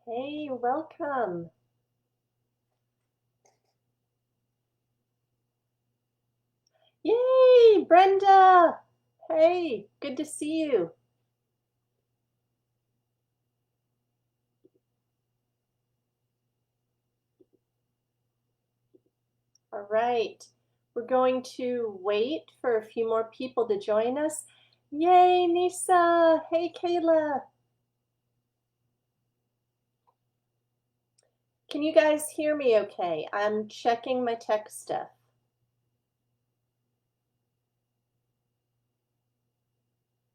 Hey, welcome. Yay, Brenda. Hey, good to see you. All right, we're going to wait for a few more people to join us. Yay, Nisa. Hey, Kayla. Can you guys hear me okay? I'm checking my tech stuff.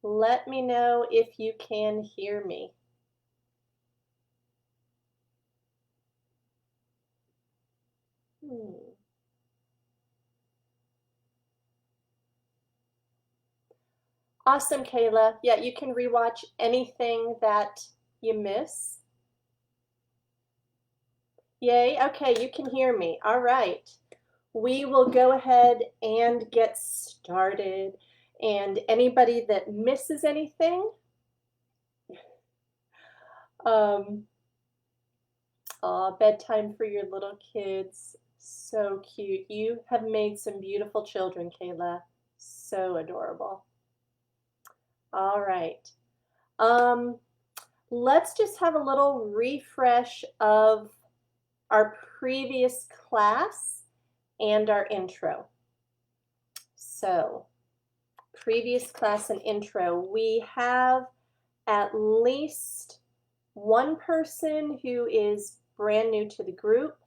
Let me know if you can hear me. Hmm. Awesome, Kayla. Yeah, you can rewatch anything that you miss. Yay, okay, you can hear me. All right. We will go ahead and get started. And anybody that misses anything, um, bedtime for your little kids. So cute. You have made some beautiful children, Kayla. So adorable. All right. Um, let's just have a little refresh of our previous class and our intro. So, previous class and intro, we have at least one person who is brand new to the group,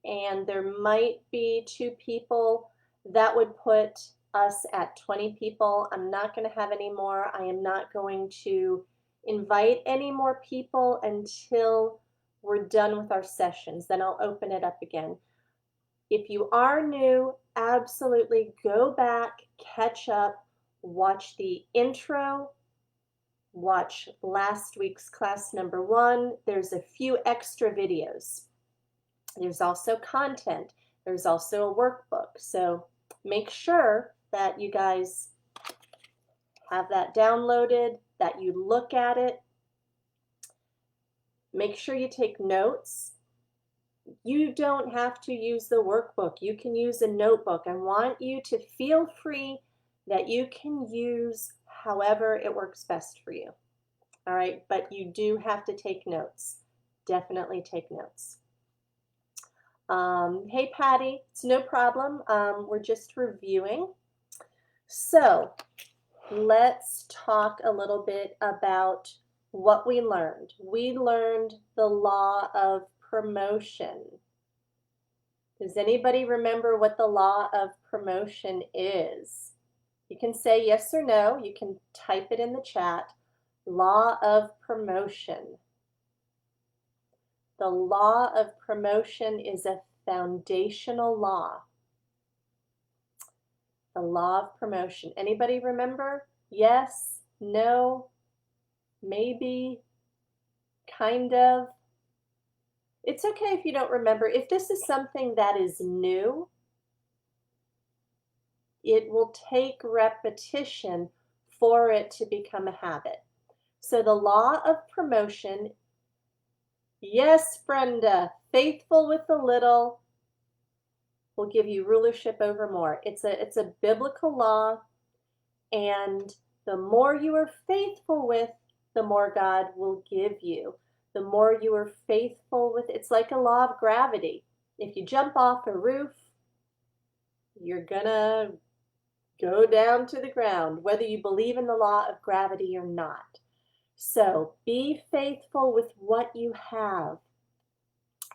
and there might be two people. That would put us at 20 people. I'm not going to have any more. I am not going to invite any more people until we're done with our sessions. Then I'll open it up again. If you are new, absolutely go back, catch up, watch the intro, watch last week's class number 1. There's a few extra videos. There's also content. There's also a workbook. So make sure that you guys have that downloaded, that you look at it. Make sure you take notes. You don't have to use the workbook. You can use a notebook. I want you to feel free that you can use however it works best for you. All right, but you do have to take notes. Definitely take notes. Hey, Patty, it's no problem. We're just reviewing. So let's talk a little bit about what we learned. We learned the law of promotion. Does anybody remember what the law of promotion is? You can say yes or no. You can type it in the chat. Law of promotion. The law of promotion is a foundational law. The law of promotion. Anybody remember? Yes, no, maybe, kind of. It's okay if you don't remember. If this is something that is new, it will take repetition for it to become a habit. So the law of promotion, yes, Brenda, faithful with the little will give you rulership over more. It's a biblical law, and the more you are faithful with, the more God will give you. The more you are faithful with, it's like a law of gravity. If you jump off a roof, you're gonna go down to the ground, whether you believe in the law of gravity or not. So be faithful with what you have.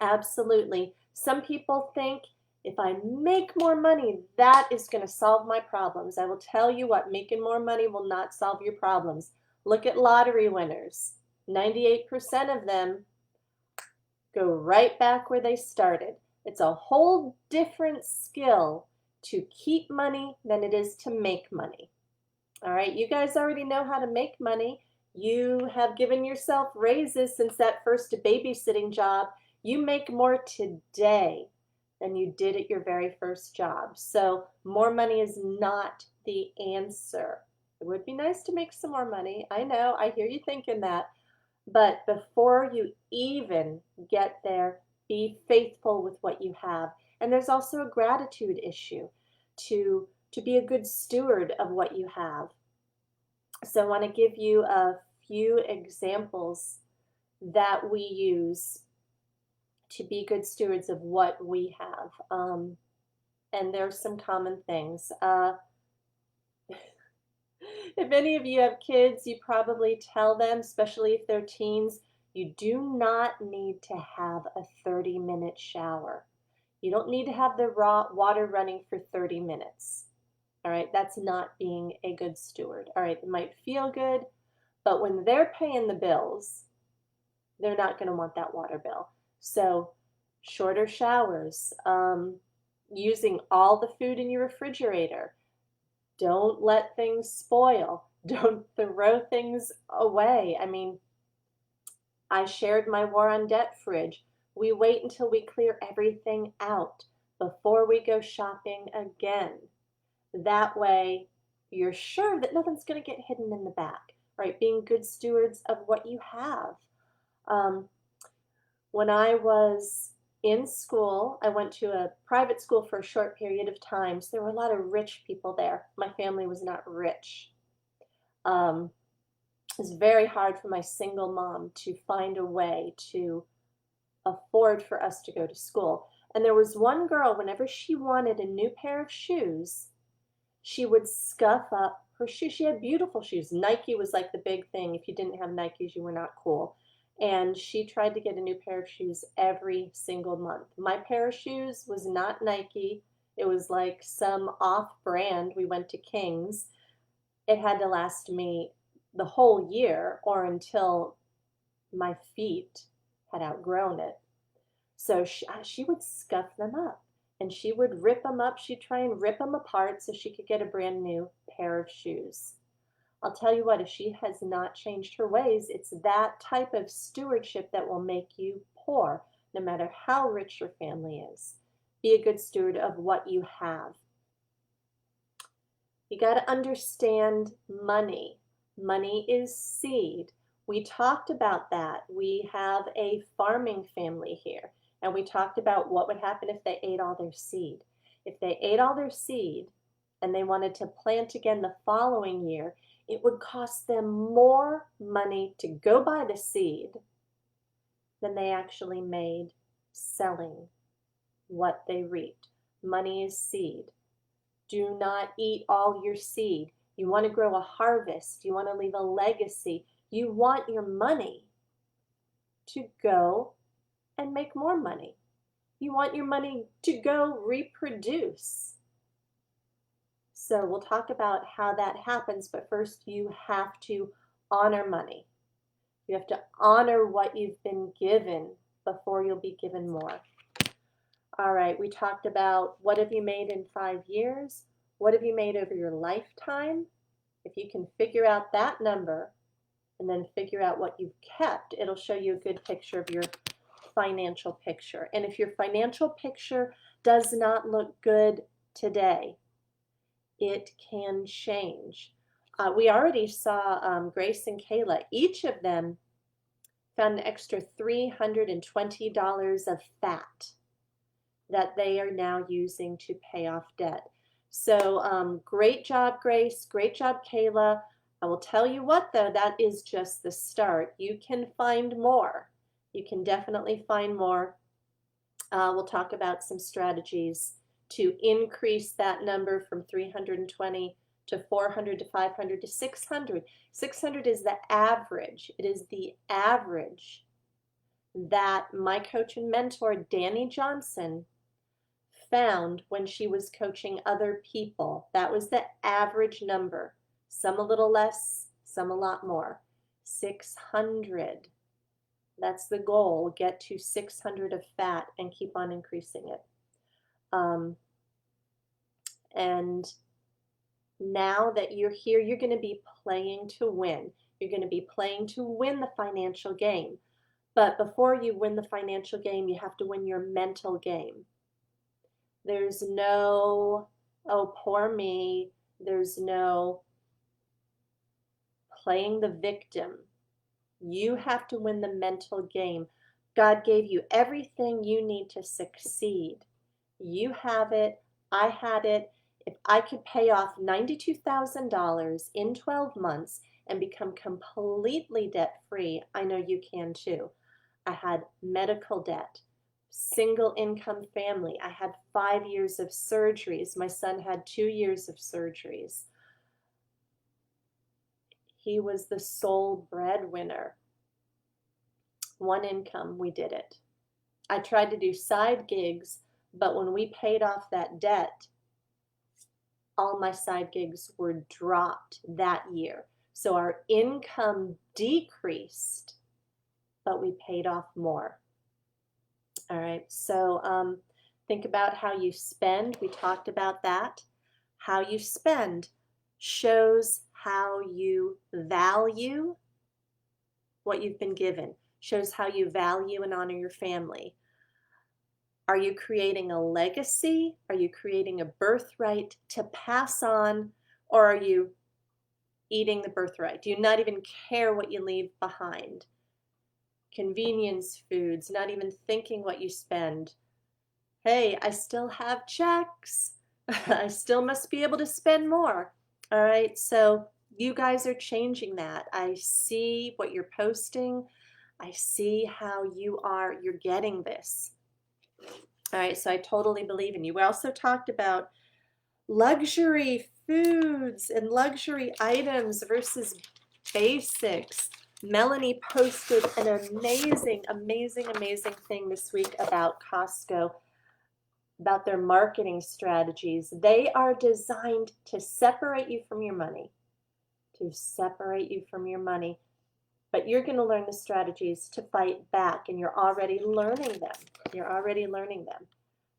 Absolutely. Some people think if I make more money, that is going to solve my problems. I will tell you what, making more money will not solve your problems. Look at lottery winners. 98% of them go right back where they started. It's a whole different skill to keep money than it is to make money. All right, you guys already know how to make money. You have given yourself raises since that first babysitting job. You make more today than you did at your very first job. So more money is not the answer. It would be nice to make some more money. I know, I hear you thinking that. But before you even get there, be faithful with what you have. And there's also a gratitude issue to be a good steward of what you have. So I want to give you a few examples that we use to be good stewards of what we have. And there's some common things. If any of you have kids, you probably tell them, especially if they're teens, you do not need to have a 30-minute shower. You don't need to have the raw water running for 30 minutes. All right, that's not being a good steward. All right, it might feel good, but when they're paying the bills, they're not going to want that water bill. So shorter showers, using all the food in your refrigerator. Don't let things spoil. Don't throw things away. I mean, I shared my war on debt fridge. We wait until we clear everything out before we go shopping again. That way, you're sure that nothing's going to get hidden in the back, right? Being good stewards of what you have. Um, when I was in school, I went to a private school for a short period of time. So there were a lot of rich people there. My family was not rich. It was very hard for my single mom to find a way to afford for us to go to school. And there was one girl, whenever she wanted a new pair of shoes, she would scuff up her shoes. She had beautiful shoes. Nike was like the big thing. If you didn't have Nikes, you were not cool. And she tried to get a new pair of shoes every single month. My pair of shoes was not Nike. It was like some off brand. We went to King's. It had to last me the whole year or until my feet had outgrown it. So she would scuff them up and she would rip them up. She'd try and rip them apart so she could get a brand new pair of shoes. I'll tell you what, if she has not changed her ways, it's that type of stewardship that will make you poor, no matter how rich your family is. Be a good steward of what you have. You got to understand money. Money is seed. We talked about that. We have a farming family here, and we talked about what would happen if they ate all their seed. If they ate all their seed and they wanted to plant again the following year, it would cost them more money to go buy the seed than they actually made selling what they reaped. Money is seed. Do not eat all your seed. You want to grow a harvest. You want to leave a legacy. You want your money to go and make more money. You want your money to go reproduce. So we'll talk about how that happens, but first you have to honor money. You have to honor what you've been given before you'll be given more. All right, we talked about what have you made in 5 years? What have you made over your lifetime? If you can figure out that number and then figure out what you've kept, it'll show you a good picture of your financial picture. And if your financial picture does not look good today, it can change. We already saw Grace and Kayla. Each of them found an extra $320 of fat that they are now using to pay off debt. So great job, Grace. Great job, Kayla. I will tell you what, though, that is just the start. You can find more. You can definitely find more. We'll talk about some strategies to increase that number from 320 to 400 to 500 to 600. 600 is the average. It is the average that my coach and mentor, Danny Johnson, found when she was coaching other people. That was the average number. Some a little less, some a lot more. 600. That's the goal. Get to 600 of fat and keep on increasing it. And now that you're here, you're going to be playing to win. You're going to be playing to win the financial game. But before you win the financial game, you have to win your mental game. There's no, oh, poor me. There's no playing the victim. You have to win the mental game. God gave you everything you need to succeed. You have it. I had it. If I could pay off $92,000 in 12 months and become completely debt-free, I know you can too. I had medical debt, single income family. I had 5 years of surgeries. My son had 2 years of surgeries. He was the sole breadwinner. One income, we did it. I tried to do side gigs, but when we paid off that debt, all my side gigs were dropped that year. So our income decreased, but we paid off more. All right, so think about how you spend. We talked about that. How you spend shows how you value what you've been given, shows how you value and honor your family. Are you creating a legacy? Are you creating a birthright to pass on? Or are you eating the birthright? Do you not even care what you leave behind? Convenience foods, not even thinking what you spend. Hey, I still have checks. I still must be able to spend more. All right, so you guys are changing that. I see what you're posting. I see how you're getting this. All right, so I totally believe in you. We also talked about luxury foods and luxury items versus basics. Melanie posted an amazing, amazing, amazing thing this week about Costco, about their marketing strategies. They are designed to separate you from your money, But you're going to learn the strategies to fight back, and you're already learning them.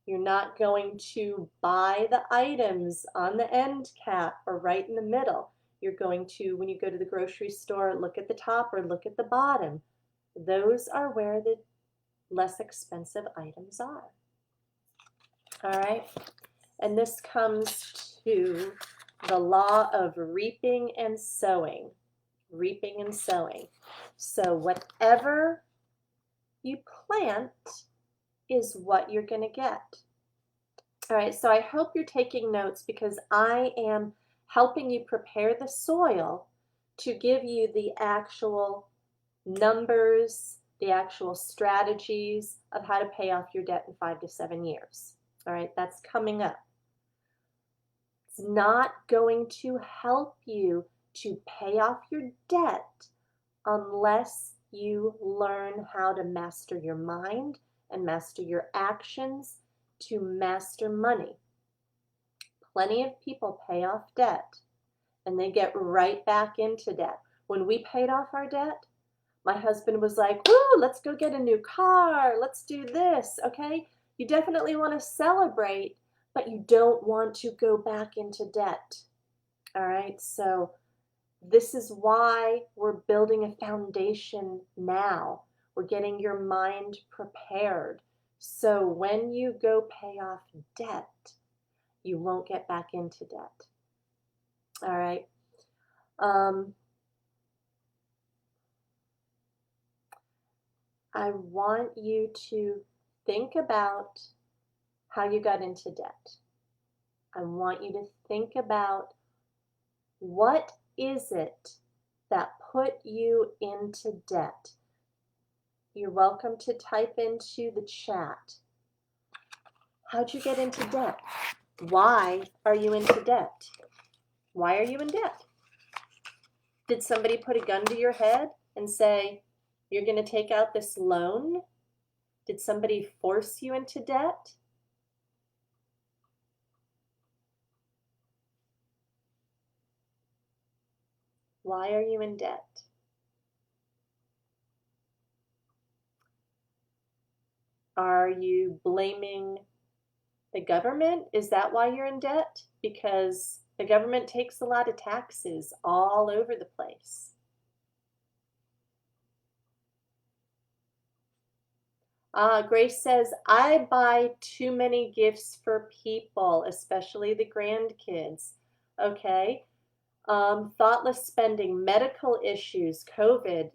You're not going to buy the items on the end cap or right in the middle. You're going to, when you go to the grocery store, look at the top or look at the bottom. Those are where the less expensive items are. All right? And this comes to the law of reaping and sowing. Reaping and sowing. So whatever you plant is what you're going to get. All right, so I hope you're taking notes, because I am helping you prepare the soil to give you the actual numbers, the actual strategies of how to pay off your debt in 5 to 7 years. All right, that's coming up. It's not going to help you to pay off your debt unless you learn how to master your mind and master your actions to master money. Plenty of people pay off debt and they get right back into debt. When we paid off our debt, my husband was like, woo, let's go get a new car. Let's do this, okay? You definitely want to celebrate, but you don't want to go back into debt. All right, so this is why we're building a foundation now. We're getting your mind prepared. So when you go pay off debt, you won't get back into debt. All right. I want you to think about how you got into debt. I want you to think about, what is it that put you into debt? You're welcome to type into the chat. How'd you get into debt? Why are you into debt? Why are you in debt? Did somebody put a gun to your head and say, you're going to take out this loan? Did somebody force you into debt? Why are you in debt? Are you blaming the government? Is that why you're in debt? Because the government takes a lot of taxes all over the place. Grace says, I buy too many gifts for people, especially the grandkids. Okay. Thoughtless spending, medical issues, COVID,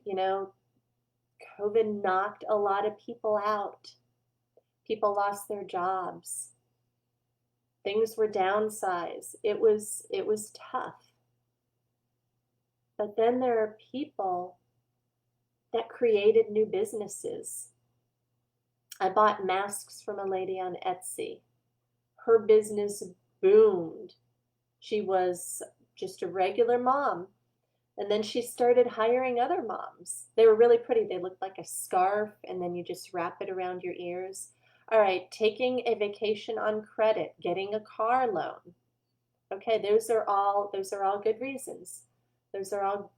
COVID knocked a lot of people out. People lost their jobs. Things were downsized. It was tough. But then there are people that created new businesses. I bought masks from a lady on Etsy. Her business boomed. She was just a regular mom. And then she started hiring other moms. They were really pretty. They looked like a scarf, and then you just wrap it around your ears. All right, taking a vacation on credit, getting a car loan. Okay, those are all good reasons. Those are all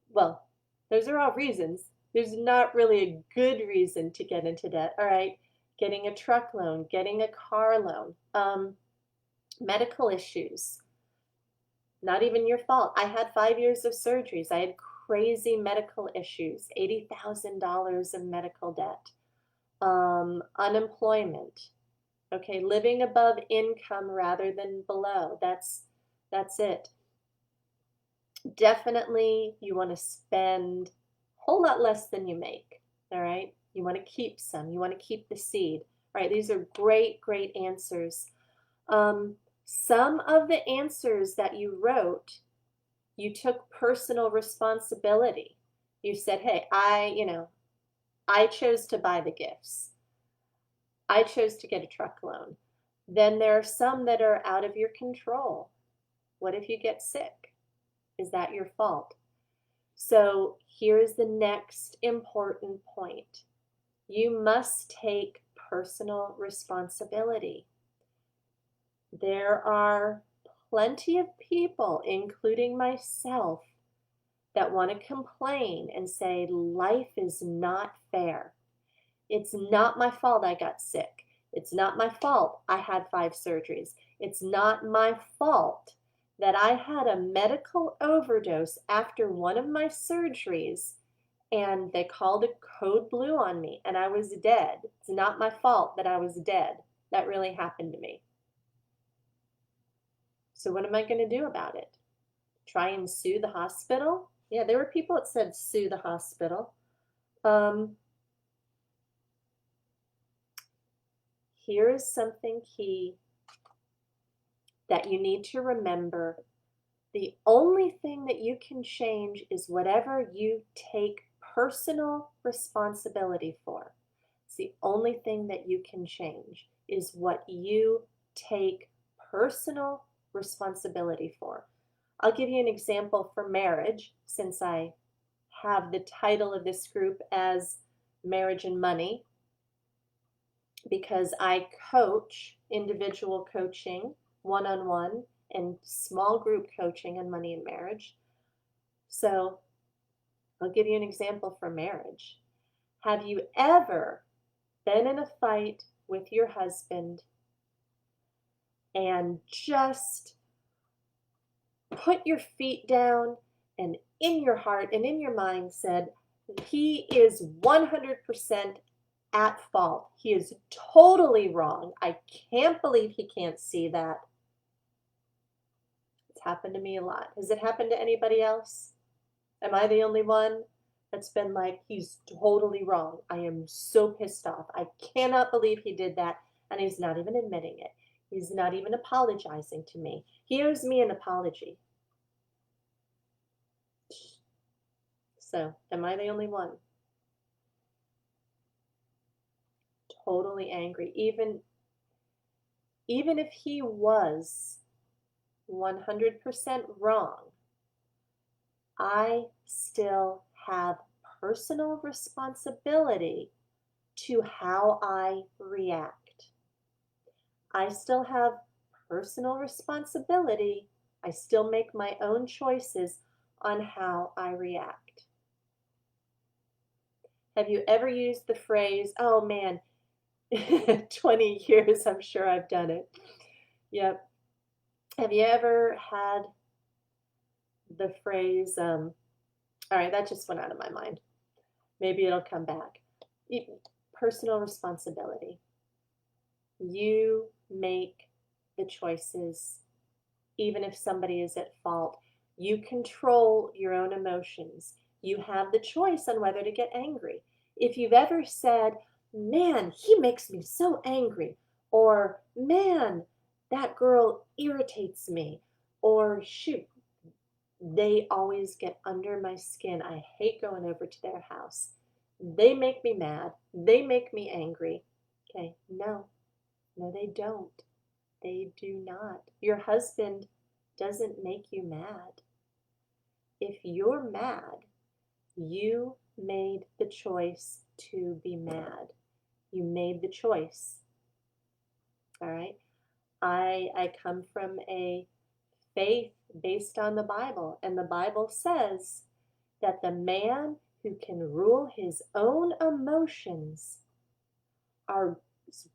well, those are all reasons. There's not really a good reason to get into debt. All right, getting a truck loan, getting a car loan, medical issues, not even your fault. I had 5 years of surgeries. I had crazy medical issues, $80,000 of medical debt, unemployment. Okay, living above income rather than below. That's it. Definitely you want to spend a whole lot less than you make. All right, you want to keep some. You want to keep the seed. All right, these are great, great answers. Some of the answers that you wrote, you took personal responsibility. You said, hey, I chose to buy the gifts. I chose to get a truck loan. Then there are some that are out of your control. What if you get sick? Is that your fault? So here's the next important point. You must take personal responsibility. There are plenty of people, including myself, that want to complain and say life is not fair. It's not my fault I got sick. It's not my fault I had 5 surgeries. It's not my fault that I had a medical overdose after one of my surgeries and they called a code blue on me and I was dead. It's not my fault that I was dead. That really happened to me. So what am I going to do about it? Try and sue the hospital? Yeah, there were people that said sue the hospital. Here is something key that you need to remember. The only thing that you can change is whatever you take personal responsibility for. It's the only thing that you can change is what you take personal responsibility for. I'll give you an example for marriage, since I have the title of this group as Marriage and Money, because I coach individual coaching, one-on-one, and small group coaching on money and marriage. So I'll give you an example for marriage. Have you ever been in a fight with your husband and just put your feet down and in your heart and in your mind said, he is 100% at fault. He is totally wrong. I can't believe he can't see that. It's happened to me a lot. Has it happened to anybody else? Am I the only one that's been like, he's totally wrong. I am so pissed off. I cannot believe he did that. And he's not even admitting it. He's not even apologizing to me. He owes me an apology. So, am I the only one? Totally angry. Even if he was 100% wrong, I still have personal responsibility to how I react. I still have personal responsibility. I still make my own choices on how I react. Have you ever used the phrase, oh man, 20 years, I'm sure I've done it. Yep. Have you ever had the phrase, all right, that just went out of my mind. Maybe it'll come back. Personal responsibility. You make the choices, even if somebody is at fault. You control your own emotions. You have the choice on whether to get angry. If you've ever said, man, he makes me so angry, or man, that girl irritates me, or shoot, they always get under my skin. I hate going over to their house. They make me mad. They make me angry. Okay, no, no, they don't. They do not. Your husband doesn't make you mad. If you're mad, you made the choice to be mad. You made the choice. All right? I come from a faith based on the Bible, and the Bible says that the man who can rule his own emotions are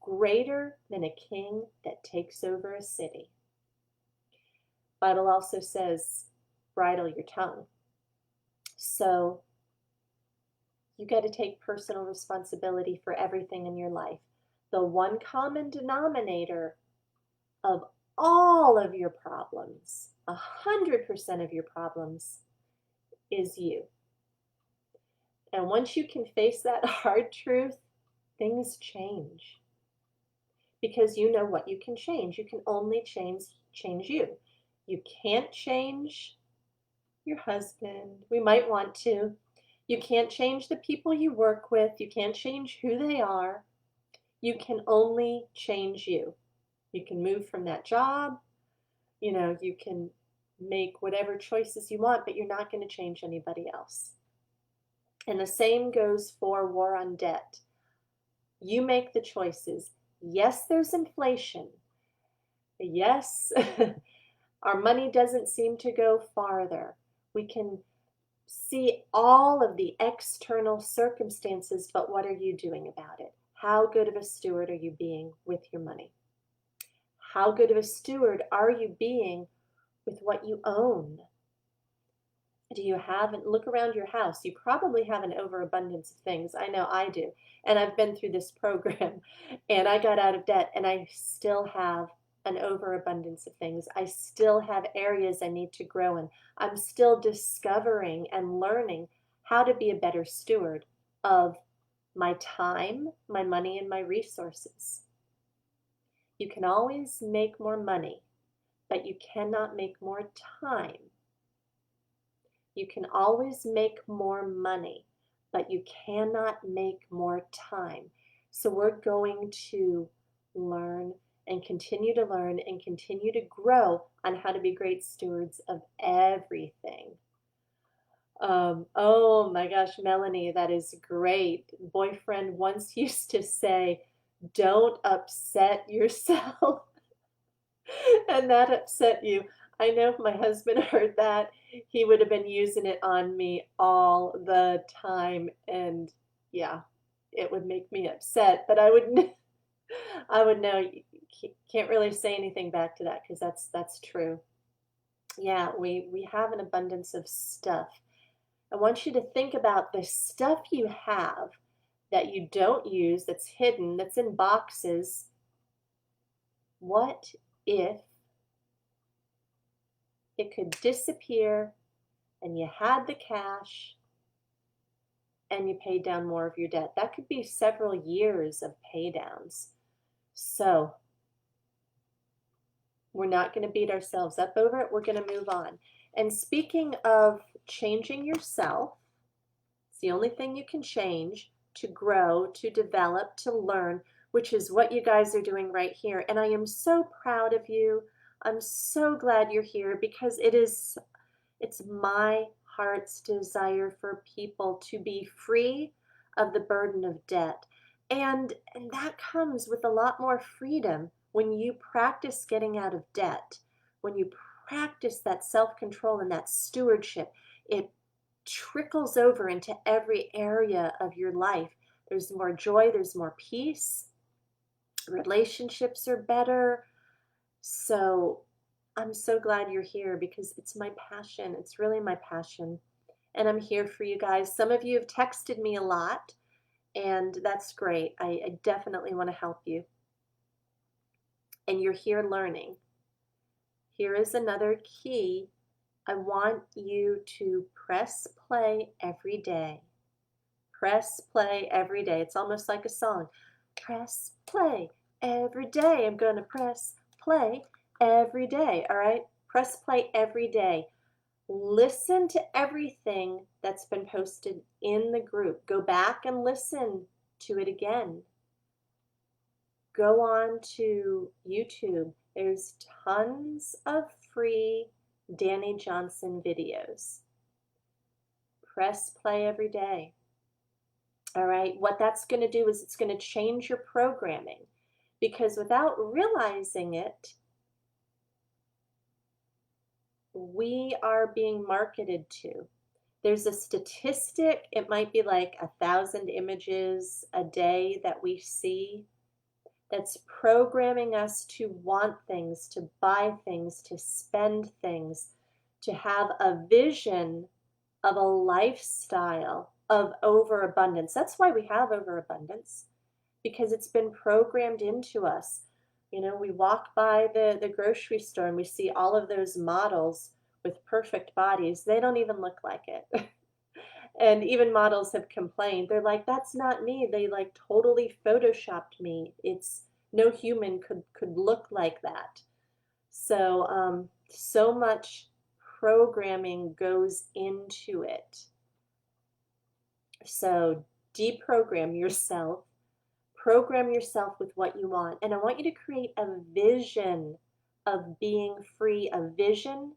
greater than a king that takes over a city. Bible also says, bridle your tongue. So you got to take personal responsibility for everything in your life. The one common denominator of all of your problems, 100% of your problems, is you. And once you can face that hard truth, things change. Because you know what you can change. You can only change you. You can't change your husband. We might want to. You can't change the people you work with. You can't change who they are. You can only change you. You can move from that job. You can make whatever choices you want, but you're not going to change anybody else. And the same goes for war on debt. You make the choices. Yes, there's inflation. Yes, our money doesn't seem to go farther. We can see all of the external circumstances, but what are you doing about it? How good of a steward are you being with your money? How good of a steward are you being with what you own? Do you have, look around your house, you probably have an overabundance of things. I know I do. And I've been through this program and I got out of debt and I still have an overabundance of things. I still have areas I need to grow in. I'm still discovering and learning how to be a better steward of my time, my money, and my resources. You can always make more money, but you cannot make more time. You can always make more money, but you cannot make more time. So we're going to learn and continue to learn and continue to grow on how to be great stewards of everything. Oh my gosh, Melanie, that is great. Boyfriend once used to say, don't upset yourself. And that upset you. I know if my husband heard that, he would have been using it on me all the time. And yeah, it would make me upset. But I would know you can't really say anything back to that because that's true. Yeah, we have an abundance of stuff. I want you to think about the stuff you have that you don't use, that's hidden, that's in boxes. What if it could disappear and you had the cash and you paid down more of your debt? That could be several years of pay downs. So we're not going to beat ourselves up over it. We're going to move on. And speaking of changing yourself, it's the only thing you can change to grow, to develop, to learn, which is what you guys are doing right here. And I am so proud of you. I'm so glad you're here because it's my heart's desire for people to be free of the burden of debt. And that comes with a lot more freedom when you practice getting out of debt, when you practice that self-control and that stewardship. It trickles over into every area of your life. There's more joy, there's more peace, relationships are better. So I'm so glad you're here because it's my passion. It's really my passion. And I'm here for you guys. Some of you have texted me a lot, and that's great. I definitely want to help you. And you're here learning. Here is another key I want you to press play every day. Press play every day. It's almost like a song. Press play every day. I'm going to press play every day. All right? Press play every day. Listen to everything that's been posted in the group. Go back and listen to it again. Go on to YouTube. There's tons of free Danny Johnson videos. Press play every day. All right, what that's going to do is it's going to change your programming, because without realizing it, we are being marketed to. There's a statistic, it might be like 1,000 images a day that we see, that's programming us to want things, to buy things, to spend things, to have a vision of a lifestyle of overabundance. That's why we have overabundance, because it's been programmed into us. You know, we walk by the grocery store and we see all of those models with perfect bodies. They don't even look like it. And even models have complained. They're like, that's not me. They like totally photoshopped me. It's no human could look like that. So so much programming goes into it. So deprogram yourself, program yourself with what you want. And I want you to create a vision of being free, a vision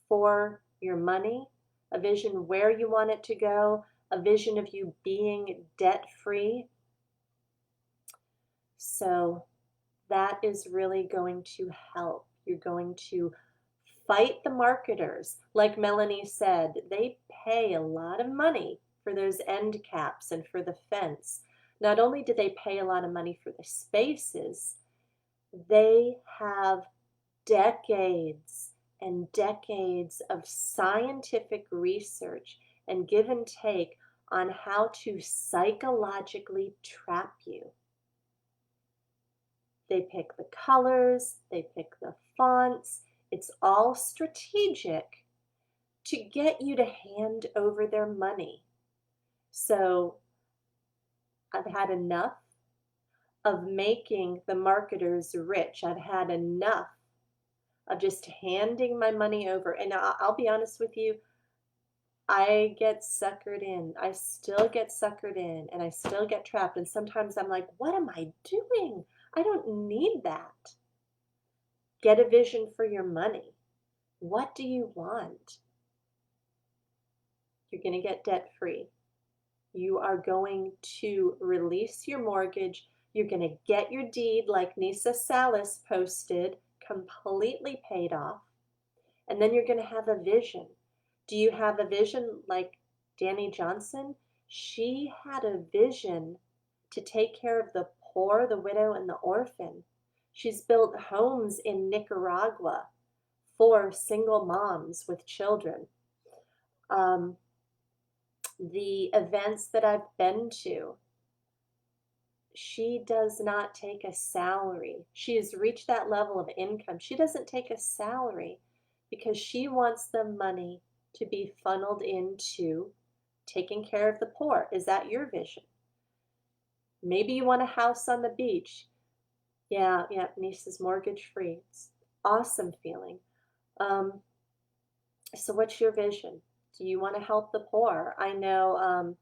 for your money, a vision where you want it to go, a vision of you being debt free. So that is really going to help. You're going to fight the marketers. Like Melanie said, they pay a lot of money for those end caps and for the fence. Not only do they pay a lot of money for the spaces, they have decades and decades of scientific research and give and take on how to psychologically trap you. They pick the colors, they pick the fonts. It's all strategic to get you to hand over their money. So I've had enough of making the marketers rich. I've had enough of just handing my money over. And I'll be honest with you, I get suckered in. I still get suckered in and I still get trapped. And sometimes I'm like, what am I doing? I don't need that. Get a vision for your money. What do you want? You're going to get debt free. You are going to release your mortgage. You're going to get your deed, like Nisa Salas posted, completely paid off. And then you're going to have a vision. Do you have a vision like Danny Johnson? She had a vision to take care of the poor, the widow, and the orphan. She's built homes in Nicaragua for single moms with children. The events that I've been to, she does not take a salary. She has reached that level of income. She doesn't take a salary because she wants the money to be funneled into taking care of the poor. Is that your vision? Maybe you want a house on the beach. Yeah, niece is mortgage free. It's awesome feeling. So what's your vision? Do you want to help the poor? I know,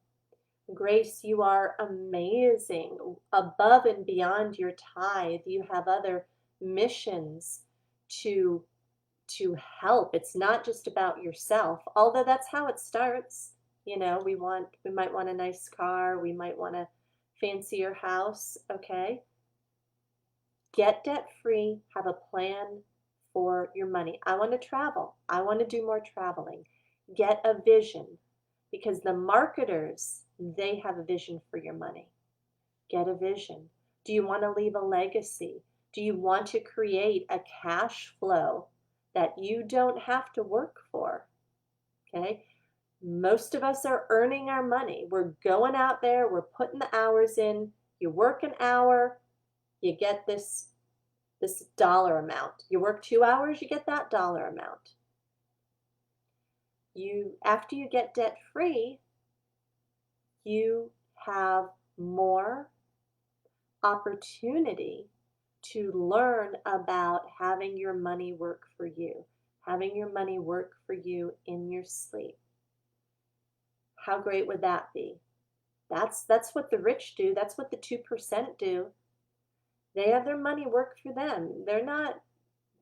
Grace, you are amazing. Above and beyond your tithe, you have other missions to help. It's not just about yourself, although that's how it starts. You know, we might want a nice car, we might want a fancier house. Okay, get debt free, have a plan for your money. I want to travel, I want to do more traveling. Get a vision, because the marketers, they have a vision for your money. Get a vision. Do you want to leave a legacy? Do you want to create a cash flow that you don't have to work for? Okay, most of us are earning our money. We're going out there, we're putting the hours in. You work an hour, you get this dollar amount. You work 2 hours, you get that dollar amount. after you get debt free, you have more opportunity to learn about having your money work for you, having your money work for you in your sleep. How great would that be? That's what the rich do. That's what the 2% do. They have their money work for them. They're not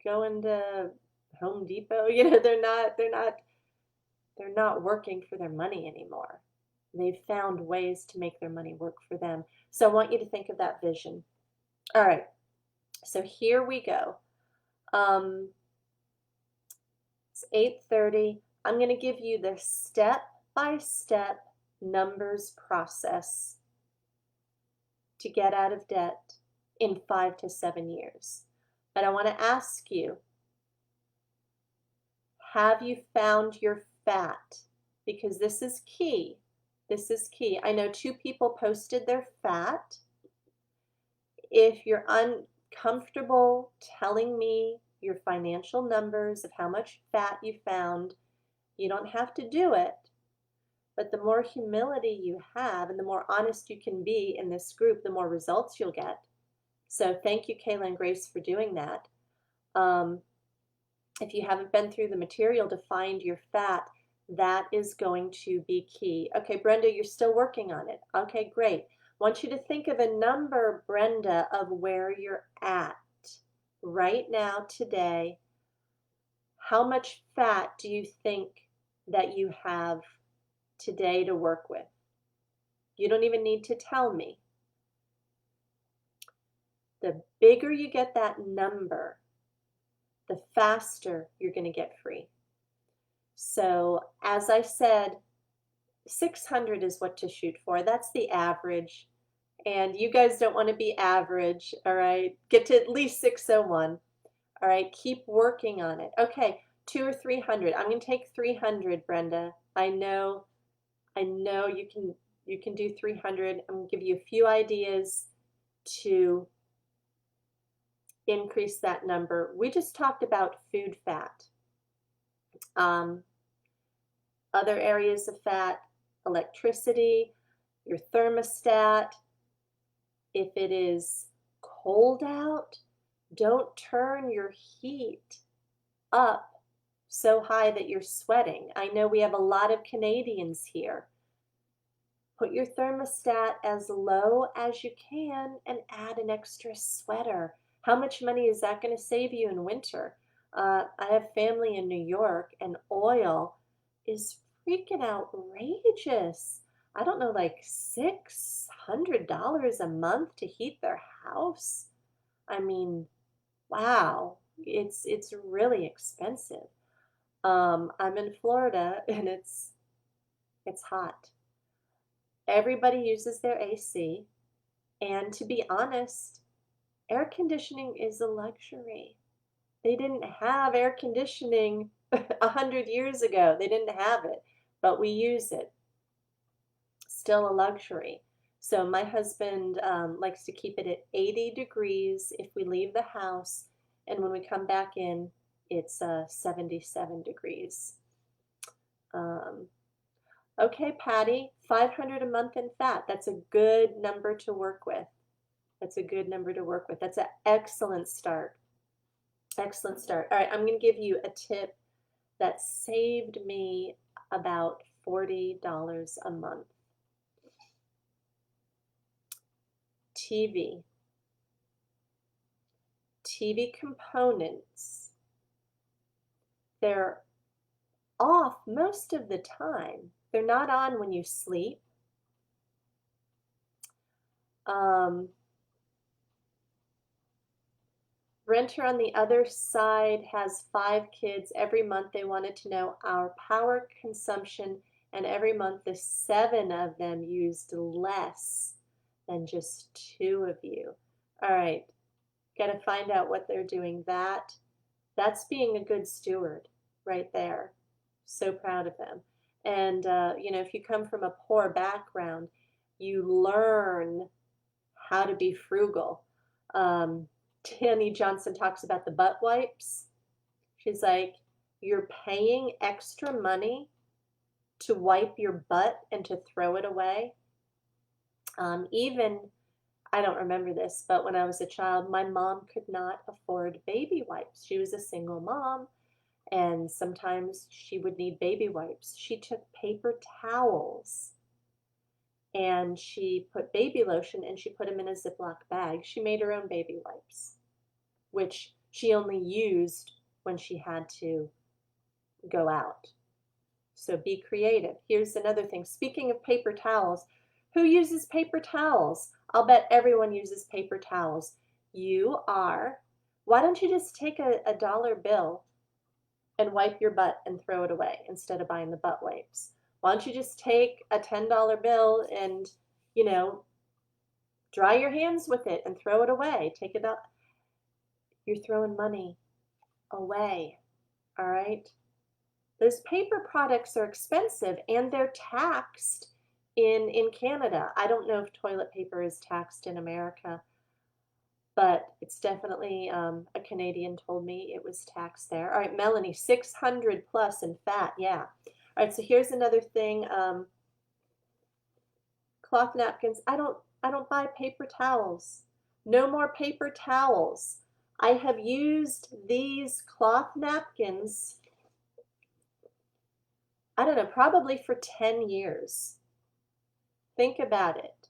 going to Home Depot, they're not working for their money anymore. They've found ways to make their money work for them. So I want you to think of that vision. All right. So here we go. It's 8:30. I'm going to give you the step-by-step numbers process to get out of debt in 5 to 7 years. But I want to ask you, have you found your fat? Because this is key. This is key. I know 2 people posted their fat. If you're uncomfortable telling me your financial numbers of how much fat you found, you don't have to do it. But the more humility you have and the more honest you can be in this group, the more results you'll get. So thank you, Kayla and Grace, for doing that. If you haven't been through the material to find your fat, that is going to be key. Okay, Brenda, you're still working on it. Okay, great. I want you to think of a number, Brenda, of where you're at right now today. How much fat do you think that you have today to work with? You don't even need to tell me. The bigger you get that number, the faster you're going to get free. So as I said, 600 is what to shoot for. That's the average. And you guys don't want to be average, all right? Get to at least 601. All right, keep working on it. Okay, 200 or 300. I'm going to take 300, Brenda. I know you can do 300. I'm going to give you a few ideas to increase that number. We just talked about food fat. Other areas of fat, electricity, your thermostat. If it is cold out, don't turn your heat up so high that you're sweating. I know we have a lot of Canadians here. Put your thermostat as low as you can and add an extra sweater. How much money is that going to save you in winter? I have family in New York, and oil is freaking outrageous. I don't know, like $600 a month to heat their house. I mean, wow, it's really expensive. I'm in Florida, and it's hot. Everybody uses their AC, and to be honest, air conditioning is a luxury. They didn't have air conditioning 100 years ago. They didn't have it, but we use it. Still a luxury. So my husband likes to keep it at 80 degrees if we leave the house, and when we come back in, it's 77 degrees. Okay, Patty, 500 a month in fat. That's a good number to work with. That's a good number to work with. That's an excellent start. Excellent start. All right, I'm going to give you a tip that saved me about $40 a month. TV. TV components. They're off most of the time. They're not on when you sleep. Renter on the other side has 5 kids. Every month they wanted to know our power consumption, and every month the 7 of them used less than just 2 of you. All right, got to find out what they're doing. That's being a good steward right there. So proud of them. And if you come from a poor background, you learn how to be frugal. Tanny Johnson talks about the butt wipes. She's like, you're paying extra money to wipe your butt and to throw it away. Even, I don't remember this, but when I was a child, my mom could not afford baby wipes. She was a single mom, and sometimes she would need baby wipes. She took paper towels and she put baby lotion and she put them in a Ziploc bag. She made her own baby wipes, which she only used when she had to go out. So be creative. Here's another thing. Speaking of paper towels, who uses paper towels? I'll bet everyone uses paper towels. You are. Why don't you just take a dollar bill and wipe your butt and throw it away instead of buying the butt wipes? Why don't you just take a $10 bill and, you know, dry your hands with it and throw it away? Take it up. You're throwing money away, all right? Those paper products are expensive and they're taxed in Canada. I don't know if toilet paper is taxed in America, but it's definitely, a Canadian told me it was taxed there. All right, Melanie, 600 plus in fat, yeah. All right, so here's another thing. Cloth napkins. I don't buy paper towels. No more paper towels. I have used these cloth napkins, I don't know, probably for 10 years. Think about it.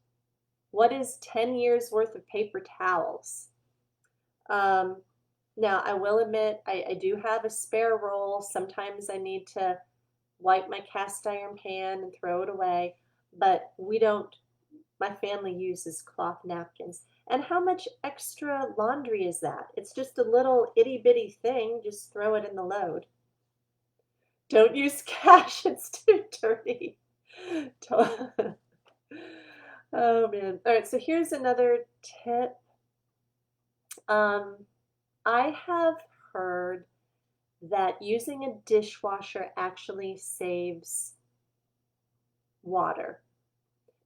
What is 10 years worth of paper towels? Now, I will admit, I do have a spare roll. Sometimes I need to wipe my cast iron pan and throw it away, but we don't, my family uses cloth napkins. And how much extra laundry is that? It's just a little itty bitty thing. Just throw it in the load. Don't use cash, it's too dirty. Oh man. All right, so here's another tip. I have heard that using a dishwasher actually saves water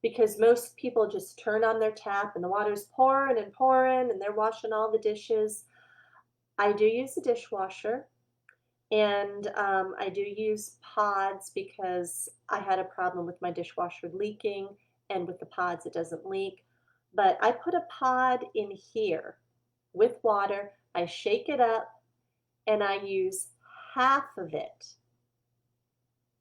because most people just turn on their tap and the water's pouring and pouring and they're washing all the dishes. I do use a dishwasher and I do use pods because I had a problem with my dishwasher leaking, and with the pods it doesn't leak. But I put a pod in here with water, I shake it up, and I use half of it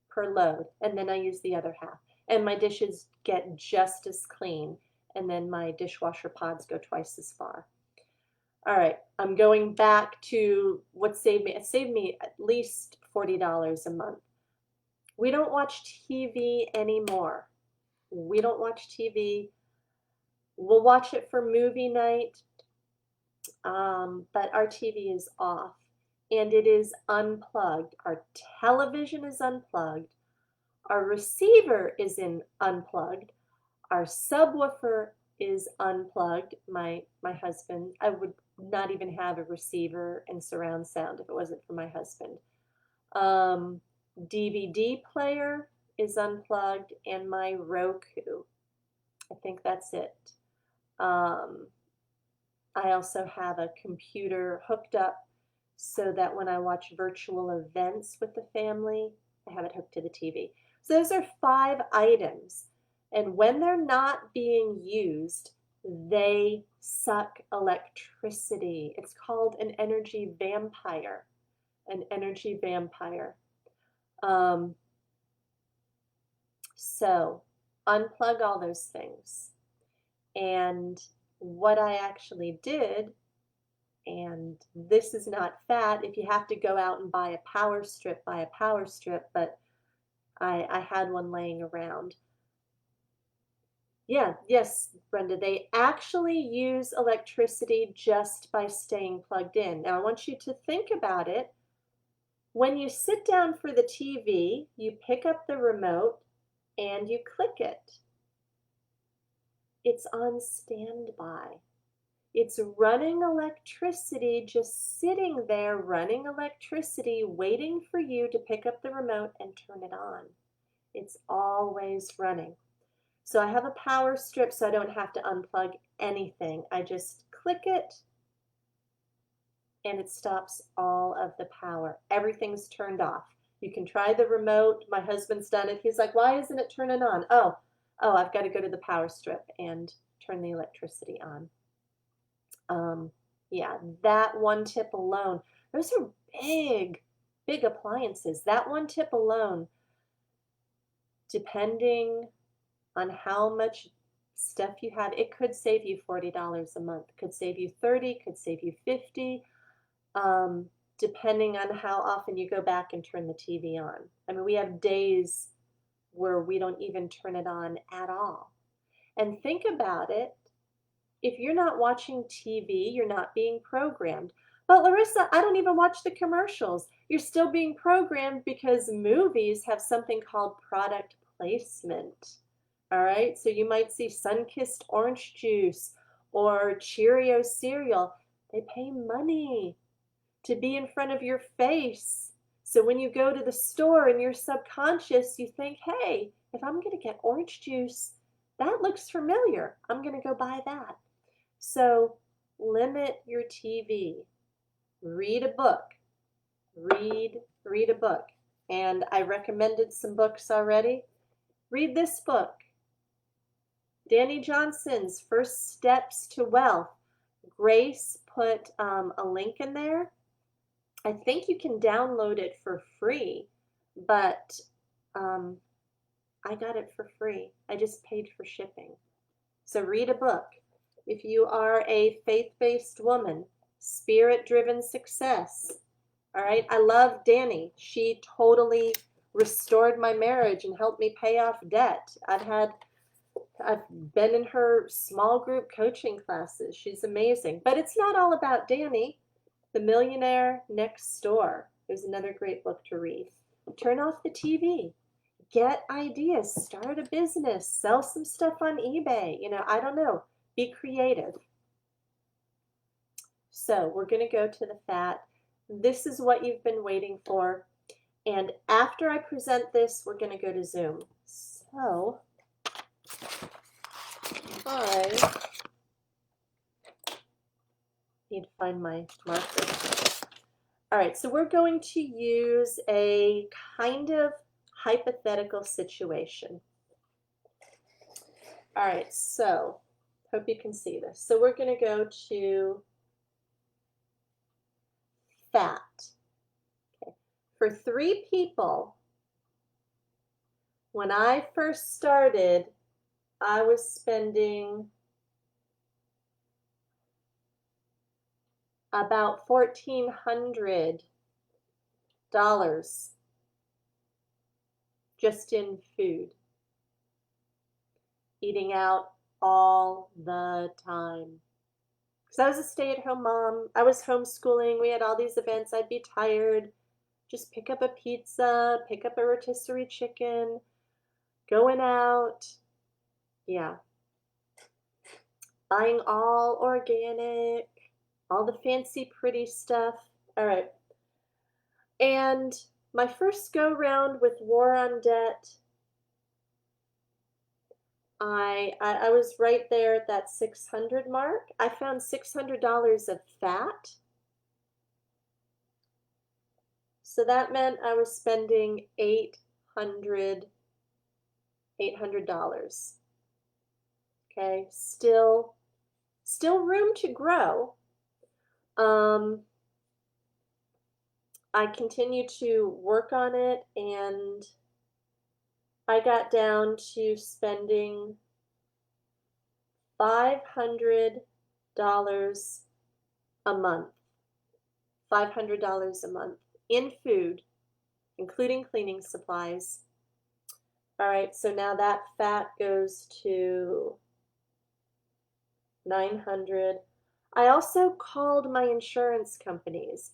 per load, and then I use the other half. And my dishes get just as clean, and then my dishwasher pods go twice as far. All right, I'm going back to what saved me. It saved me at least $40 a month. We don't watch TV anymore. We don't watch TV. We'll watch it for movie night, but our TV is off and it is unplugged. Our television is unplugged. Our receiver is unplugged. Our subwoofer is unplugged. My husband, I would not even have a receiver and surround sound if it wasn't for my husband. DVD player is unplugged, and my Roku. I think that's it. I also have a computer hooked up so that when I watch virtual events with the family, I have it hooked to the TV. So those are 5 items. And when they're not being used, they suck electricity. It's called an energy vampire. An energy vampire. So unplug all those things. And what I actually did, and this is not fat, if you have to go out and buy a power strip, buy a power strip, but I had one laying around. Yeah, yes, Brenda, they actually use electricity just by staying plugged in. Now, I want you to think about it. When you sit down for the TV, you pick up the remote and you click it. It's on standby. It's running electricity, just sitting there running electricity, waiting for you to pick up the remote and turn it on. It's always running. So I have a power strip so I don't have to unplug anything. I just click it and it stops all of the power. Everything's turned off. You can try the remote. My husband's done it. He's like, why isn't it turning on? Oh, I've got to go to the power strip and turn the electricity on. Yeah, that one tip alone. Those are big, big appliances. That one tip alone, depending on how much stuff you have, it could save you $40 a month. Could save you 30, could save you 50, depending on how often you go back and turn the TV on. I mean, we have days where we don't even turn it on at all. And think about it. If you're not watching TV, you're not being programmed. But Larissa, I don't even watch the commercials. You're still being programmed because movies have something called product placement. All right, so you might see sun-kissed orange juice or Cheerio cereal. They pay money to be in front of your face. So when you go to the store in your subconscious, you think, hey, if I'm going to get orange juice, that looks familiar. I'm going to go buy that. So limit your TV. Read a book. Read a book. And I recommended some books already. Read this book. Danny Johnson's First Steps to Wealth. Grace put a link in there. I think you can download it for free, but I got it for free. I just paid for shipping. So read a book. If you are a faith-based woman, spirit-driven success. All right, I love Danny. She totally restored my marriage and helped me pay off debt. I've been in her small group coaching classes. She's amazing. But it's not all about Danny. The Millionaire Next Door. There's another great book to read. Turn off the TV. Get ideas. Start a business. Sell some stuff on eBay. I don't know. Be creative. So we're going to go to the fat. This is what you've been waiting for. And after I present this, we're going to go to Zoom. So I need to find my marker. All right, so we're going to use a kind of hypothetical situation. All right, so hope you can see this. So we're going to go to fat. Okay. For 3 people, when I first started, I was spending about $1,400 just in food. Eating out all the time. Because I was a stay-at-home mom. I was homeschooling. We had all these events. I'd be tired. Just pick up a pizza, pick up a rotisserie chicken, going out. Yeah. Buying all organic, all the fancy pretty stuff. All right. And my first go round with War on Debt, I was right there at that 600 mark. I found $600 of fat. So that meant I was spending $800. Okay, still room to grow. I continued to work on it, and I got down to spending $500 a month. $500 a month in food, including cleaning supplies. All right, so now that fat goes to 900. I also called my insurance companies.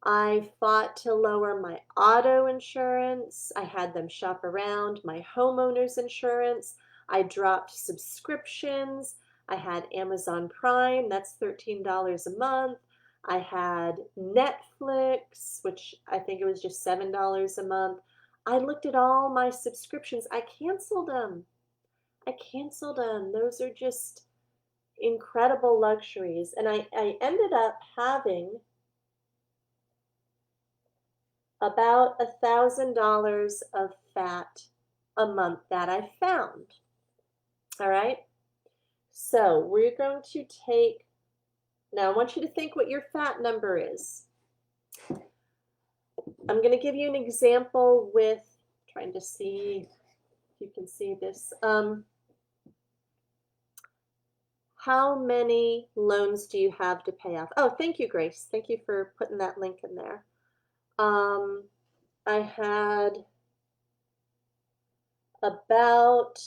I fought to lower my auto insurance. I had them shop around my homeowner's insurance. I dropped subscriptions. I had Amazon Prime, that's $13 a month. I had Netflix, which I think it was just $7 a month. I looked at all my subscriptions. I canceled them. Those are just incredible luxuries. And I ended up having about $1,000 of fat a month that I found. All right. So we're going to take, now I want you to think what your fat number is. I'm going to give you an example with, trying to see if you can see this. How many loans do you have to pay off? Oh, thank you, Grace. Thank you for putting that link in there. I had about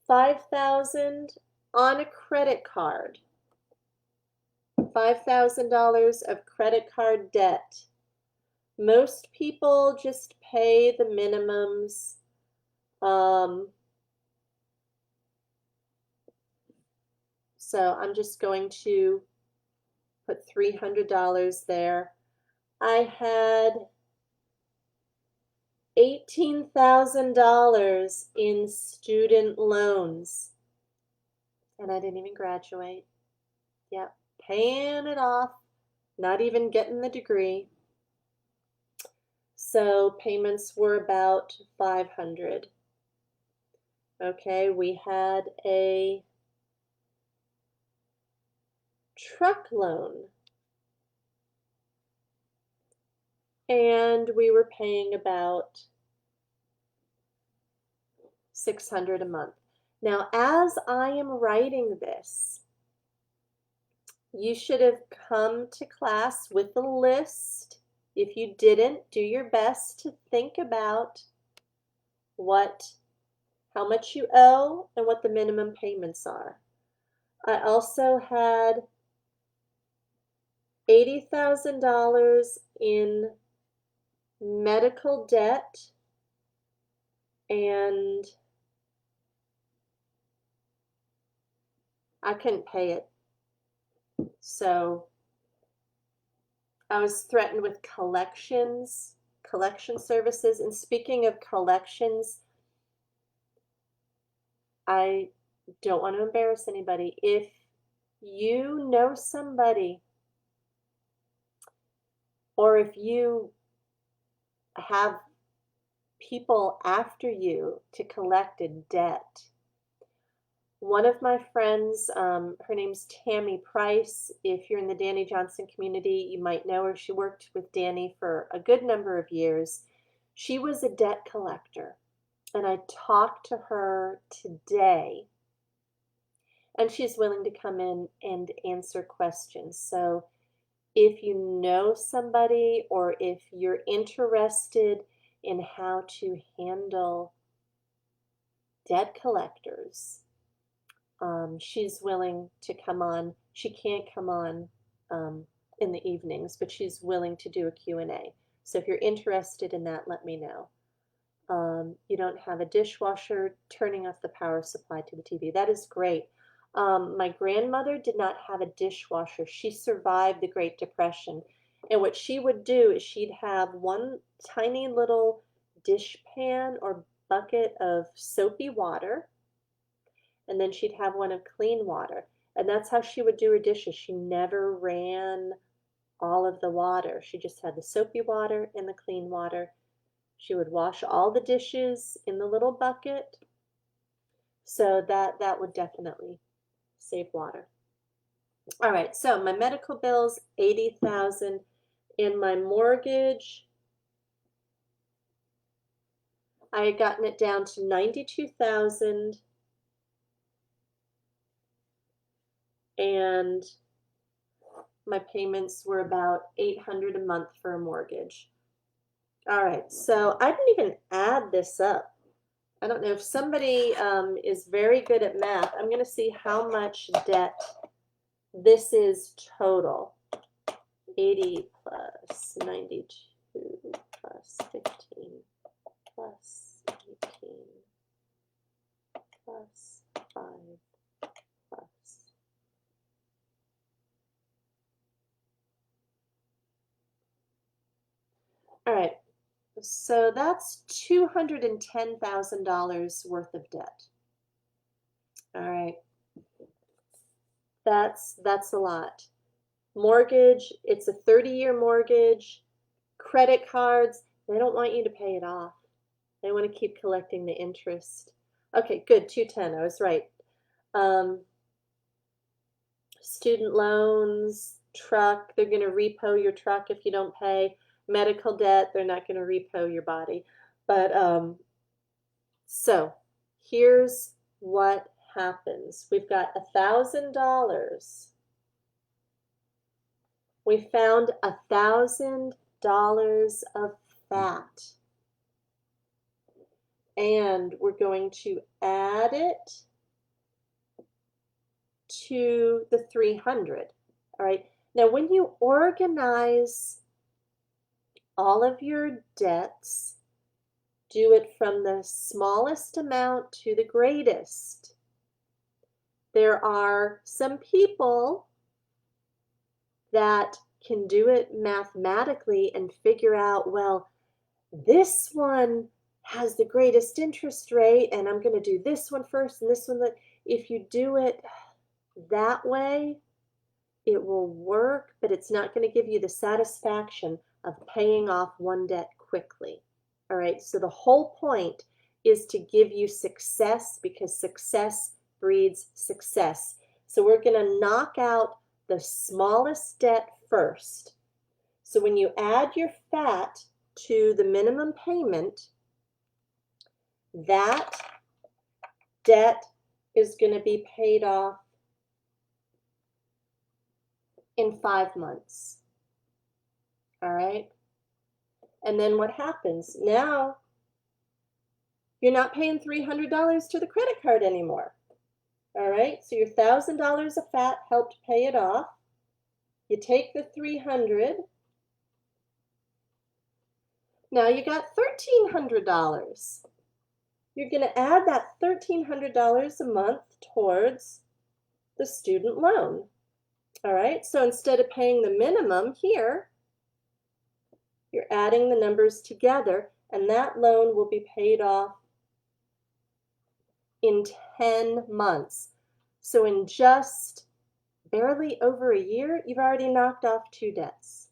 5,000 on a credit card. $5,000 of credit card debt. Most people just pay the minimums. So I'm just going to put $300 there. I had $18,000 in student loans, and I didn't even graduate. Yep, paying it off, not even getting the degree. So payments were about $500. Okay, we had a truck loan, and we were paying about $600 a month. Now, as I am writing this, you should have come to class with a list. If you didn't, do your best to think about how much you owe and what the minimum payments are. I also had $80,000 in medical debt, and I couldn't pay it. So I was threatened with collection services. And speaking of collections, I don't want to embarrass anybody. If you know somebody, or if you have people after you to collect a debt, one of my friends, her name's Tammy Price. If you're in the Danny Johnson community, you might know her. She worked with Danny for a good number of years. She was a debt collector, and I talked to her today, and she's willing to come in and answer questions. So if you know somebody, or if you're interested in how to handle debt collectors, she's willing to come on. She can't come on in the evenings, but she's willing to do a Q&A. So if you're interested in that, let me know. You don't have a dishwasher, turning off the power supply to the TV. That is great. My grandmother did not have a dishwasher. She survived the Great Depression. And what she would do is she'd have one tiny little dishpan or bucket of soapy water, and then she'd have one of clean water. And that's how she would do her dishes. She never ran all of the water. She just had the soapy water and the clean water. She would wash all the dishes in the little bucket. So that would definitely save water. All right, so my medical bills, $80,000. In my mortgage, I had gotten it down to $92,000. And my payments were about $800 a month for a mortgage. All right, so I didn't even add this up. I don't know if somebody is very good at math. I'm going to see how much debt this is total. 80 plus 92 plus 15 plus 18 plus 5 plus. All right, so that's $210,000 worth of debt. All right, that's a lot. Mortgage, it's a 30-year mortgage. Credit cards, they don't want you to pay it off. They want to keep collecting the interest. Okay, good, 210, I was right. Student loans, truck, they're going to repo your truck if you don't pay. Medical debt, they're not going to repo your body. But so here's what happens. We've got $1,000. We found $1,000 of fat. And we're going to add it to the 300. All right. Now, when you organize all of your debts, do it from the smallest amount to the greatest. There are some people that can do it mathematically and figure out, well, this one has the greatest interest rate, and I'm going to do this one first and this one. If you do it that way, it will work, but it's not going to give you the satisfaction of paying off one debt quickly. All right, so the whole point is to give you success, because success breeds success. So we're going to knock out the smallest debt first. So when you add your fat to the minimum payment, that debt is going to be paid off in 5 months. All right? And then what happens? Now, you're not paying $300 to the credit card anymore. All right? So your $1,000 of fat helped pay it off. You take the $300. Now you got $1,300. You're going to add that $1,300 a month towards the student loan. All right, so instead of paying the minimum here, you're adding the numbers together, and that loan will be paid off in 10 months. So in just barely over a year, you've already knocked off 2 debts.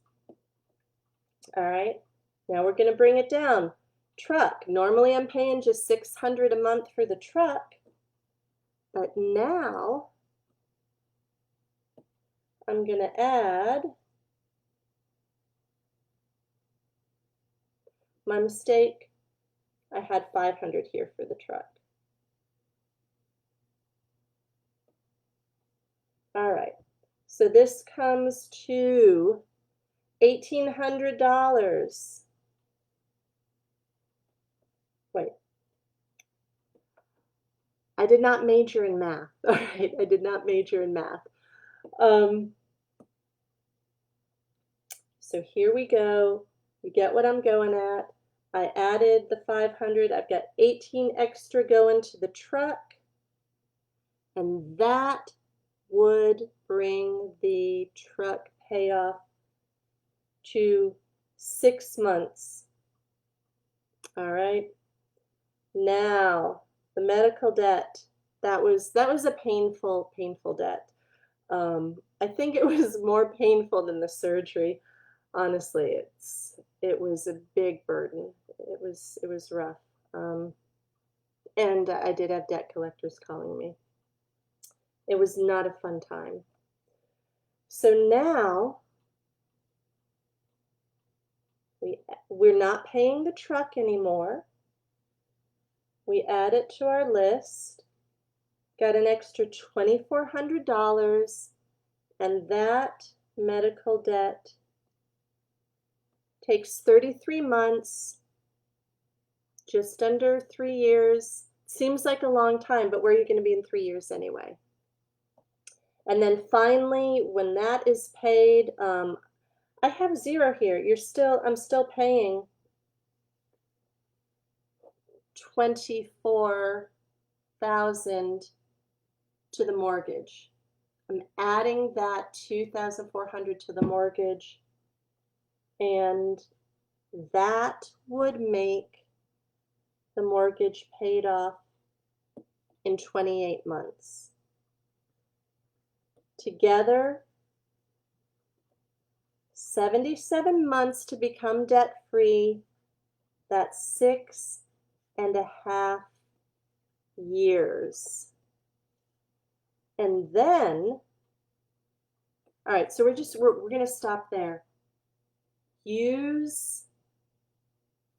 All right, now we're going to bring it down. Truck, normally I'm paying just $600 a month for the truck, but now I'm going to add, my mistake, I had $500 here for the truck. All right, so this comes to $1,800. Wait, I did not major in math. All right, I did not major in math. So here we go. You get what I'm going at. I added the 500. I've got 18 extra going to the truck. And that would bring the truck payoff to 6 months. All right. Now, the medical debt. That was a painful debt. I think it was more painful than the surgery. Honestly, it was a big burden. It was rough. And I did have debt collectors calling me. It was not a fun time. So now we're not paying the truck anymore. We add it to our list, got an extra $2,400, and that medical debt takes 33 months, just under 3 years. Seems like a long time, but where are you going to be in 3 years anyway? And then finally, when that is paid, I have 0 here. I'm still paying $24,000 to the mortgage. I'm adding that $2,400 to the mortgage, and that would make the mortgage paid off in 28 months. Together, 77 months to become debt-free. That's 6.5 years. And then, all right, so we're going to stop there. Use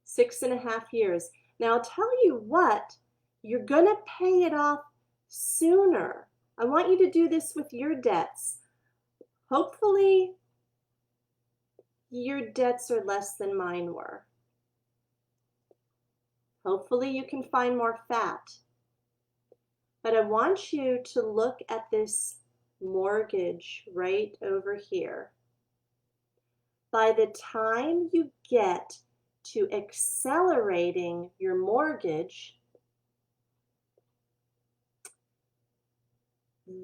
6.5 years. Now I'll tell you what, you're going to pay it off sooner. I want you to do this with your debts. Hopefully your debts are less than mine were. Hopefully you can find more fat. But I want you to look at this mortgage right over here. By the time you get to accelerating your mortgage,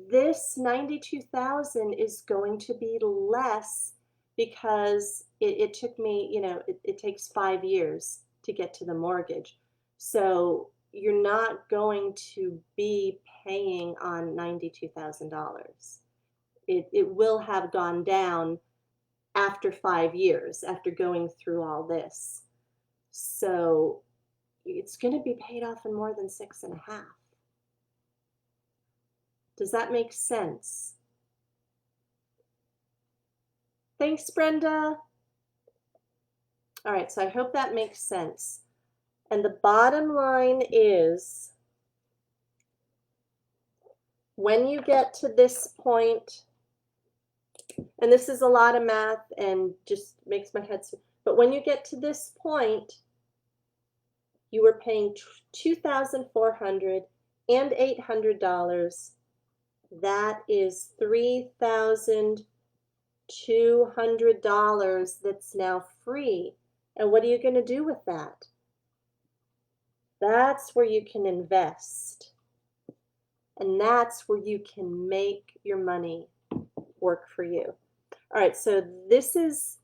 this $92,000 is going to be less because it took me, it takes 5 years to get to the mortgage. So you're not going to be paying on $92,000. It will have gone down after 5 years, after going through all this. So it's going to be paid off in more than 6.5. Does that make sense? Thanks, Brenda. All right, so I hope that makes sense. And the bottom line is, when you get to this point, and this is a lot of math and just makes my head swim, but when you get to this point, you were paying $2,400 and $800. That is $3,200 that's now free. And what are you going to do with that? That's where you can invest. And that's where you can make your money work for you. All right, so this is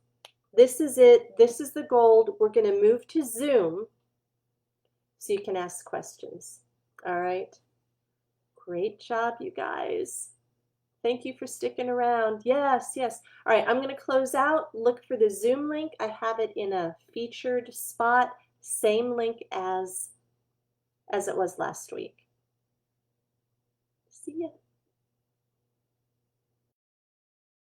it. This is the gold. We're going to move to Zoom so you can ask questions. All right. Great job, you guys. Thank you for sticking around. Yes, yes. All right, I'm going to close out. Look for the Zoom link. I have it in a featured spot, same link as it was last week. See ya.